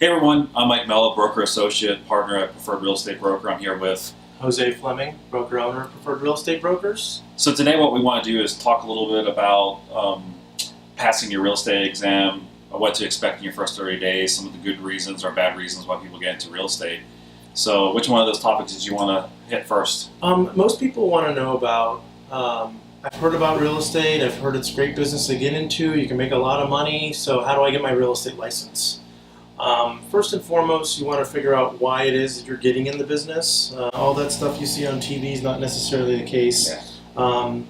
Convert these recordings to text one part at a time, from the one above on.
Hey everyone, I'm Mike Mello, broker associate, partner at Preferred Real Estate Broker. I'm here with. Jose Fleming, broker owner of Preferred Real Estate Brokers. So today what we want to do is talk a little bit about passing your real estate exam, what to expect in your first 30 days, some of the good reasons or bad reasons why people get into real estate. So which one of those topics did you want to hit first? Most people want to know about, I've heard about real estate, I've heard it's a great business to get into, you can make a lot of money, so how do I get my real estate license? First and foremost, you want to figure out why it is that you're getting in the business. All that stuff you see on TV is not necessarily the case. Yeah.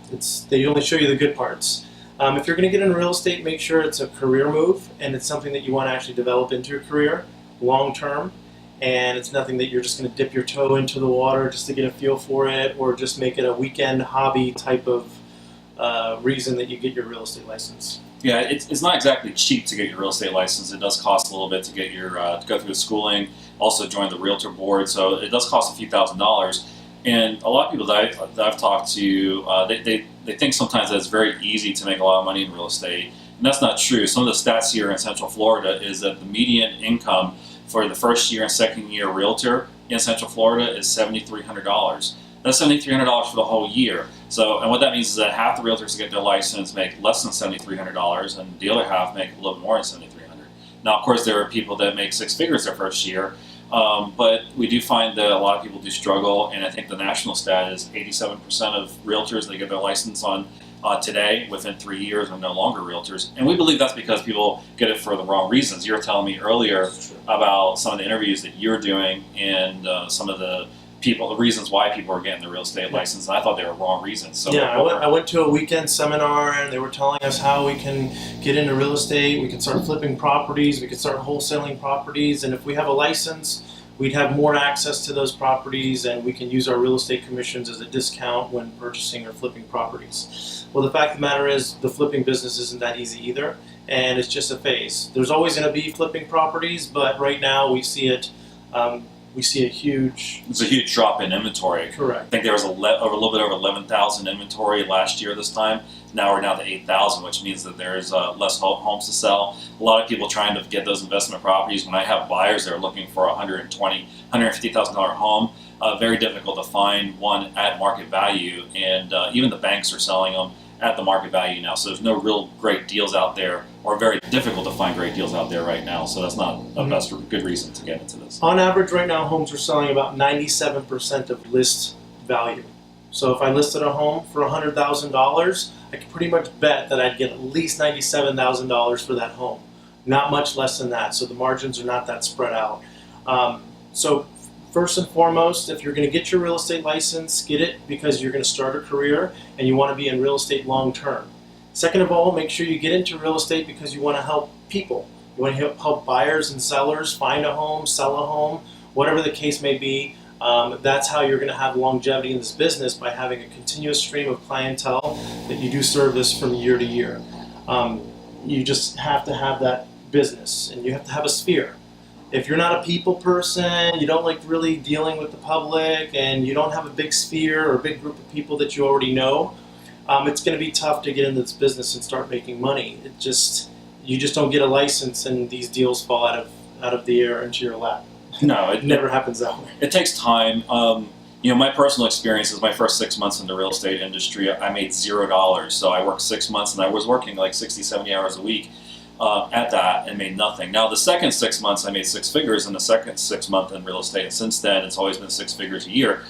They only show you the good parts. If you're going to get into real estate, make sure it's a career move and it's something that you want to actually develop into your career long term. And it's nothing that you're just going to dip your toe into the water just to get a feel for it, or just make it a weekend hobby type of reason that you get your real estate license. Yeah, it's not exactly cheap to get your real estate license. It does cost a little bit to get your to go through the schooling, also join the realtor board. So it does cost a few $1,000s. And a lot of people that I've talked to, they think sometimes that it's very easy to make a lot of money in real estate, and that's not true. Some of the stats here in Central Florida is that the median income for the first year and second year realtor in Central Florida is $7,300. That's $7,300 for the whole year. So, and what that means is that half the realtors that get their license make less than $7,300, and the other half make a little more than $7,300. Now, of course, there are people that make six figures their first year, but we do find that a lot of people do struggle. And I think the national stat is 87% of realtors that get their license on today within 3 years are no longer realtors, and we believe that's because people get it for the wrong reasons. You were telling me earlier about some of the interviews that you're doing and some of the reasons why people are getting the real estate license, and I thought they were wrong reasons. So yeah, I went to a weekend seminar and they were telling us how we can get into real estate, we can start flipping properties, we can start wholesaling properties, and if we have a license, we'd have more access to those properties and we can use our real estate commissions as a discount when purchasing or flipping properties. Well, the fact of the matter is the flipping business isn't that easy either, and it's just a phase. There's always going to be flipping properties, but right now we see it. It's a huge drop in inventory. Correct. I think there was a little bit over 11,000 inventory last year this time. Now we're down to 8,000, which means that there's less homes to sell. A lot of people trying to get those investment properties. When I have buyers that are looking for a $120,000, $150,000 home, very difficult to find one at market value, and even the banks are selling them at the market value now. So there's no real great deals out there, or very difficult to find great deals out there right now. So that's not a good reason to get into this. On average, right now, homes are selling about 97% of list value. So if I listed a home for $100,000, I could pretty much bet that I'd get at least $97,000 for that home. Not much less than that. So the margins are not that spread out. So first and foremost, if you're going to get your real estate license, get it because you're going to start a career and you want to be in real estate long term. Second of all, make sure you get into real estate because you want to help people. You want to help buyers and sellers find a home, sell a home, whatever the case may be. That's how you're going to have longevity in this business, by having a continuous stream of clientele that you do service from year to year. You just have to have that business, and you have to have a sphere. If you're not a people person, you don't like really dealing with the public, and you don't have a big sphere or a big group of people that you already know, it's going to be tough to get into this business and start making money. You just don't get a license and these deals fall out of the air into your lap. No, it never happens that way. It takes time. My personal experience is my first 6 months in the real estate industry, I made $0. So I worked 6 months, and I was working like 60, 70 hours a week at that, and made nothing. Now the second 6 months I made six figures in the second 6 month in real estate, and since then it's always been six figures a year.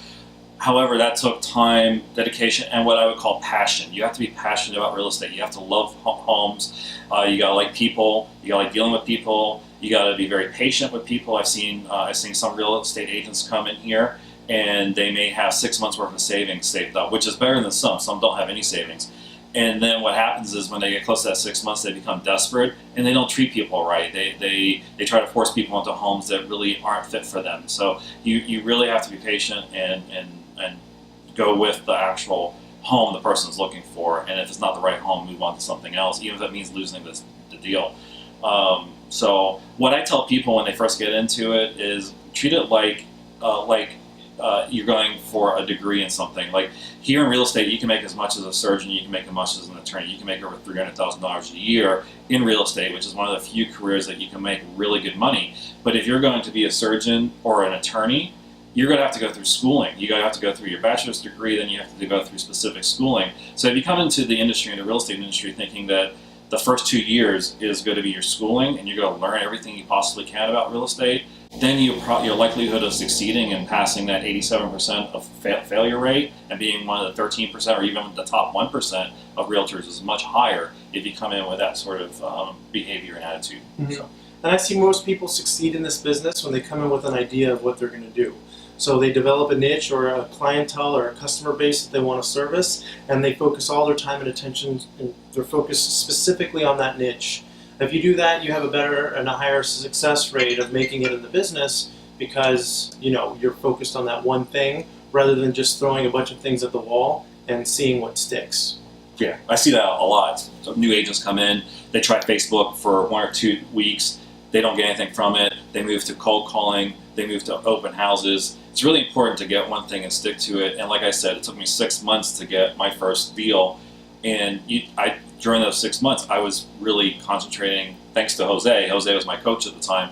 However, that took time, dedication, and what I would call passion. You have to be passionate about real estate. You have to love homes. You gotta like people. You gotta like dealing with people. You gotta be very patient with people. I've seen some real estate agents come in here, and they may have 6 months worth of savings saved up, which is better than some. Some don't have any savings. And then what happens is when they get close to that 6 months, they become desperate, and they don't treat people right. They try to force people into homes that really aren't fit for them. So you really have to be patient and go with the actual home the person's looking for. And if it's not the right home, move on to something else, even if that means losing the deal. So what I tell people when they first get into it is treat it like you're going for a degree in something. Like here in real estate, you can make as much as a surgeon, you can make as much as an attorney, you can make over $300,000 a year in real estate, which is one of the few careers that you can make really good money. But if you're going to be a surgeon or an attorney, you're going to have to go through schooling. You're going to have to go through your bachelor's degree, then you have to go through specific schooling. So if you come into the industry, in the real estate industry, thinking that the first 2 years is going to be your schooling and you're going to learn everything you possibly can about real estate, then your likelihood of succeeding and passing that 87% of failure rate and being one of the 13% or even the top 1% of realtors is much higher if you come in with that sort of behavior and attitude. Mm-hmm. So. And I see most people succeed in this business when they come in with an idea of what they're going to do. So they develop a niche or a clientele or a customer base that they want to service, and they focus all their time and attention, and they're focused specifically on that niche. If you do that, you have a better and a higher success rate of making it in the business because you're focused on that one thing rather than just throwing a bunch of things at the wall and seeing what sticks. Yeah, I see that a lot. So new agents come in, they try Facebook for 1 or 2 weeks, they don't get anything from it, they move to cold calling, they move to open houses. It's really important to get one thing and stick to it. And like I said, it took me 6 months to get my first deal. And during those 6 months, I was really concentrating, thanks to Jose. Jose was my coach at the time.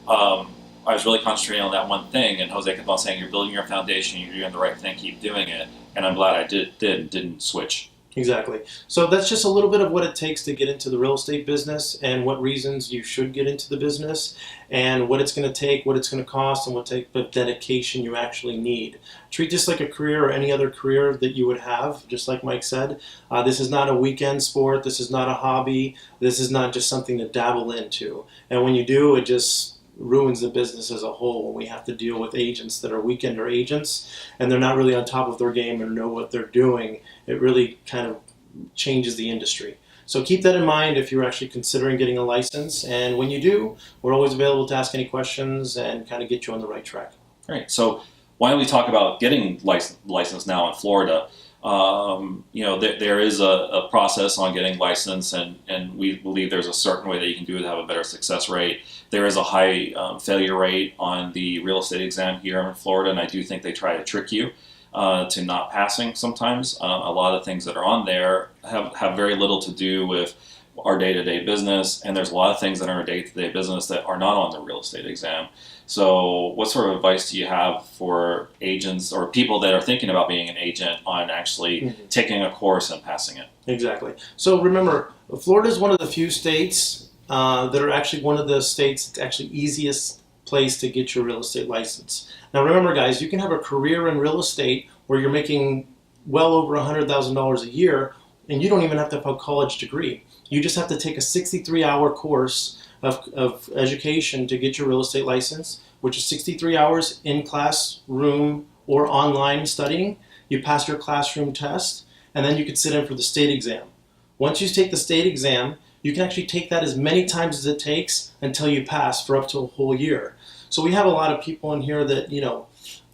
I was really concentrating on that one thing. And Jose kept on saying, you're building your foundation, you're doing the right thing, keep doing it. And I'm glad I didn't switch. Exactly. So that's just a little bit of what it takes to get into the real estate business and what reasons you should get into the business and what it's going to take, what it's going to cost, and what type of dedication you actually need. Treat this like a career or any other career that you would have, just like Mike said. This is not a weekend sport. This is not a hobby. This is not just something to dabble into. And when you do, it just ruins the business as a whole when we have to deal with agents that are weekender agents and they're not really on top of their game and know what they're doing. It really kind of changes the industry. So keep that in mind if you're actually considering getting a license. And when you do, we're always available to ask any questions and kind of get you on the right track. Great. So why don't we talk about getting licensed now in Florida? There is a process on getting licensed, and we believe there's a certain way that you can do it to have a better success rate. There is a high failure rate on the real estate exam here in Florida, and I do think they try to trick you to not passing sometimes. A lot of things that are on there have very little to do with our day-to-day business, and there's a lot of things that are our day-to-day business that are not on the real estate exam. So what sort of advice do you have for agents or people that are thinking about being an agent on actually taking a course and passing it? Exactly. So remember, Florida is one of the few states that are actually one of the states that's actually easiest place to get your real estate license. Now remember guys, you can have a career in real estate where you're making well over $100,000 a year and you don't even have to have a college degree. You just have to take a 63-hour course of education to get your real estate license, which is 63 hours in classroom or online studying. You pass your classroom test, and then you can sit in for the state exam. Once you take the state exam, you can actually take that as many times as it takes until you pass for up to a whole year. So we have a lot of people in here that,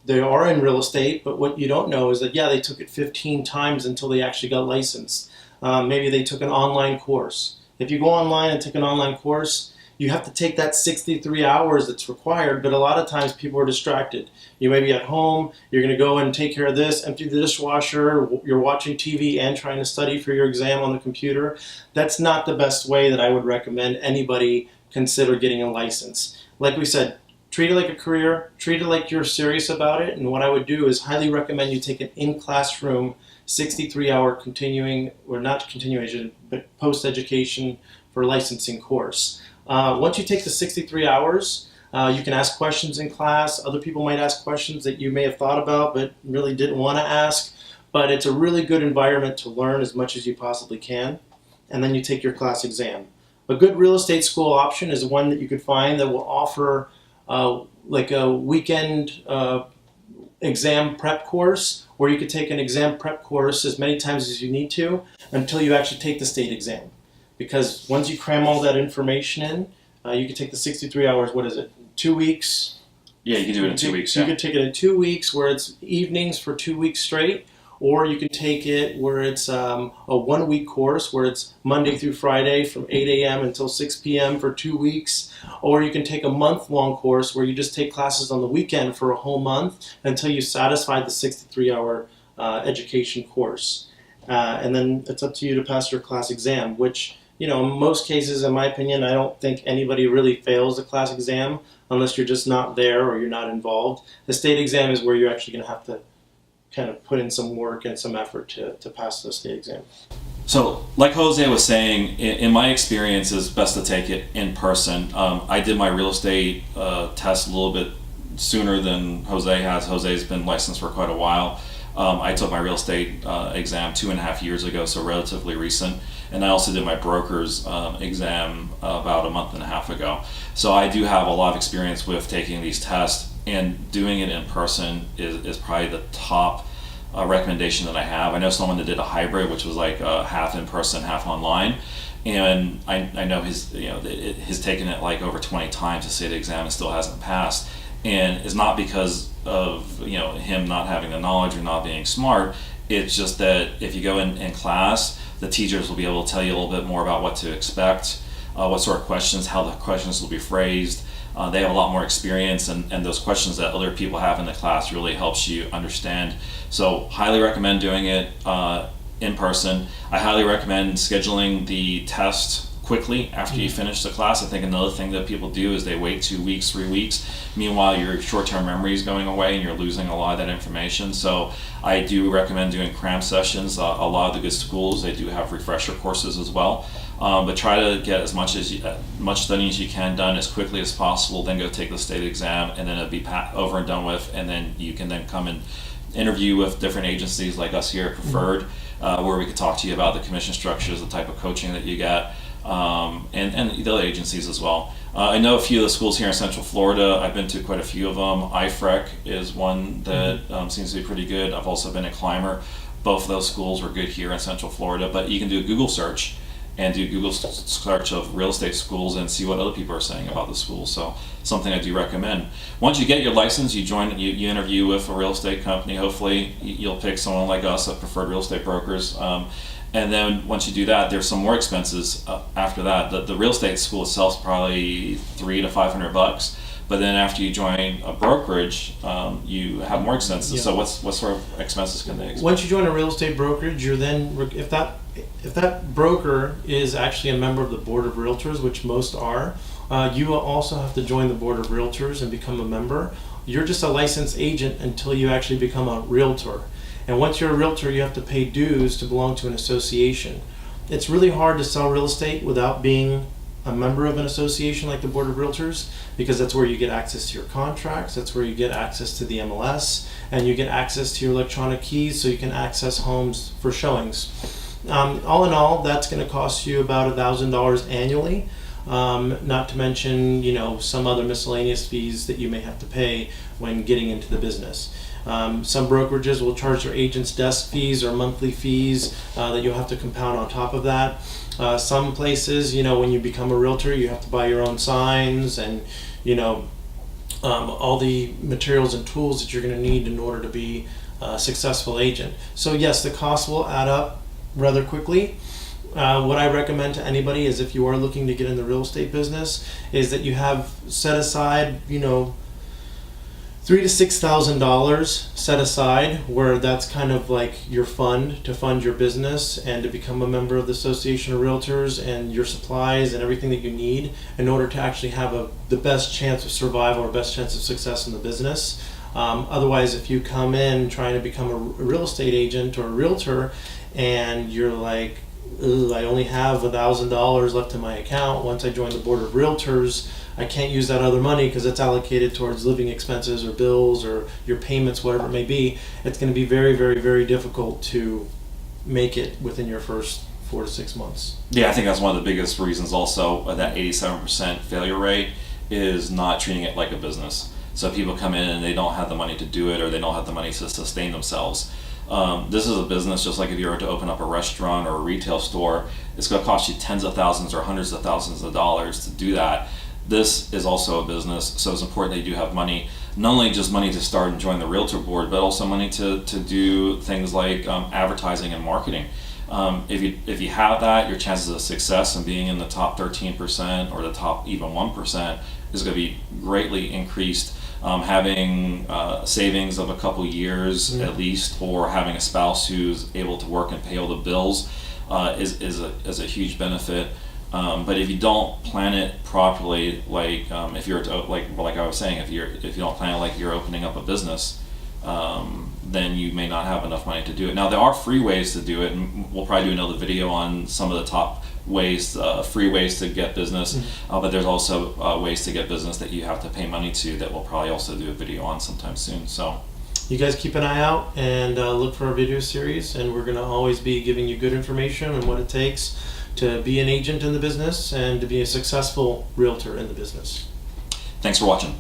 they are in real estate, but what you don't know is that, they took it 15 times until they actually got licensed. Maybe they took an online course. If you go online and take an online course, you have to take that 63 hours that's required, but a lot of times people are distracted. You may be at home, you're going to go and take care of this, empty the dishwasher, you're watching TV and trying to study for your exam on the computer. That's not the best way that I would recommend anybody consider getting a license. Like we said, treat it like a career, treat it like you're serious about it, and what I would do is highly recommend you take an in-classroom 63-hour continuing, or not continuation, but post-education for licensing course. Once you take the 63 hours, you can ask questions in class. Other people might ask questions that you may have thought about but really didn't want to ask. But it's a really good environment to learn as much as you possibly can. And then you take your class exam. A good real estate school option is one that you could find that will offer like a weekend exam prep course, where you could take an exam prep course as many times as you need to until you actually take the state exam. Because once you cram all that information in, you can take the 63 hours, 2 weeks? Yeah, you can do it in 2 weeks. You could take it in 2 weeks where it's evenings for 2 weeks straight, or you can take it where it's a 1 week course where it's Monday through Friday from 8 a.m. until 6 p.m. for 2 weeks, or you can take a month-long course where you just take classes on the weekend for a whole month until you satisfy the 63-hour education course. And then it's up to you to pass your class exam, which, in most cases, in my opinion, I don't think anybody really fails the class exam unless you're just not there or you're not involved. The state exam is where you're actually going to have to kind of put in some work and some effort to pass the state exam. So, like Jose was saying, in my experience, it's best to take it in person. I did my real estate test a little bit sooner than Jose has. Jose's been licensed for quite a while. I took my real estate exam 2.5 years ago, so relatively recent. And I also did my broker's exam about a month and a half ago. So I do have a lot of experience with taking these tests, and doing it in person is probably the top recommendation that I have. I know someone that did a hybrid, which was like half in person, half online. And I know he's taken it like over 20 times to say the exam and still hasn't passed. And it's not because of him not having the knowledge or not being smart. It's just that if you go in class, the teachers will be able to tell you a little bit more about what to expect, what sort of questions, how the questions will be phrased. They have a lot more experience, and those questions that other people have in the class really helps you understand. So highly recommend doing it in person. I highly recommend scheduling the test quickly after you finish the class. I think another thing that people do is they wait 2 weeks, 3 weeks. Meanwhile, your short-term memory is going away and you're losing a lot of that information. So I do recommend doing cram sessions. A lot of the good schools, they do have refresher courses as well. But try to get as much studying as you can done as quickly as possible. Then go take the state exam, and then it'll be over and done with. And then you can then come and interview with different agencies like us here at Preferred, where we could talk to you about the commission structures, the type of coaching that you get. And the other agencies as well. I know a few of the schools here in Central Florida. I've been to quite a few of them. IFREC is one that seems to be pretty good. I've also been at Climber. Both of those schools were good here in Central Florida. But you can do a Google search and do Google search of real estate schools and see what other people are saying about the schools. So something I do recommend. Once you get your license, you interview with a real estate company. Hopefully you'll pick someone like us at Preferred Real Estate Brokers. And then once you do that, there's some more expenses after that. The real estate school itself is probably $300 to $500. But then after you join a brokerage, you have more expenses. Yeah. So what sort of expenses can they expect? Once you join a real estate brokerage, you're then, if that broker is actually a member of the Board of Realtors, which most are, you will also have to join the Board of Realtors and become a member. You're just a licensed agent until you actually become a realtor. And once you're a realtor, you have to pay dues to belong to an association. It's really hard to sell real estate without being a member of an association like the Board of Realtors, because that's where you get access to your contracts, that's where you get access to the MLS, and you get access to your electronic keys so you can access homes for showings. All in all, that's going to cost you about $1,000 annually, not to mention some other miscellaneous fees that you may have to pay when getting into the business. Some brokerages will charge their agents desk fees or monthly fees that you'll have to compound on top of that. Some places, when you become a realtor, you have to buy your own signs and, all the materials and tools that you're going to need in order to be a successful agent. So yes, the cost will add up rather quickly. What I recommend to anybody is, if you are looking to get in the real estate business, is that you have set aside, $3,000 to $6,000 set aside, where that's kind of like your fund to fund your business and to become a member of the Association of Realtors, and your supplies and everything that you need in order to actually have the best chance of survival or best chance of success in the business. Otherwise, if you come in trying to become a real estate agent or a realtor and you're like, I only have $1,000 left in my account, once I join the Board of Realtors, I can't use that other money because it's allocated towards living expenses or bills or your payments, whatever it may be. It's going to be very, very, very difficult to make it within your first 4 to 6 months. Yeah, I think that's one of the biggest reasons also of that 87% failure rate is not treating it like a business. So people come in and they don't have the money to do it, or they don't have the money to sustain themselves. This is a business just like if you were to open up a restaurant or a retail store. It's going to cost you tens of thousands or hundreds of thousands of dollars to do that. this is also a business, so it's important that you do have money, not only just money to start and join the realtor board, but also money to do things like advertising and marketing. If you have that, your chances of success and being in the top 13% or the top even 1% is going to be greatly increased. Having savings of a couple years at least, or having a spouse who's able to work and pay all the bills is a huge benefit. But if you don't plan it properly, like if you're like I was saying, if you don't plan it like you're opening up a business, then you may not have enough money to do it. Now there are free ways to do it, and we'll probably do another video on some of the top ways, free ways to get business. But there's also ways to get business that you have to pay money to, that we'll probably also do a video on sometime soon. So you guys keep an eye out and look for our video series, and we're going to always be giving you good information on what it takes to be an agent in the business and to be a successful realtor in the business. Thanks for watching.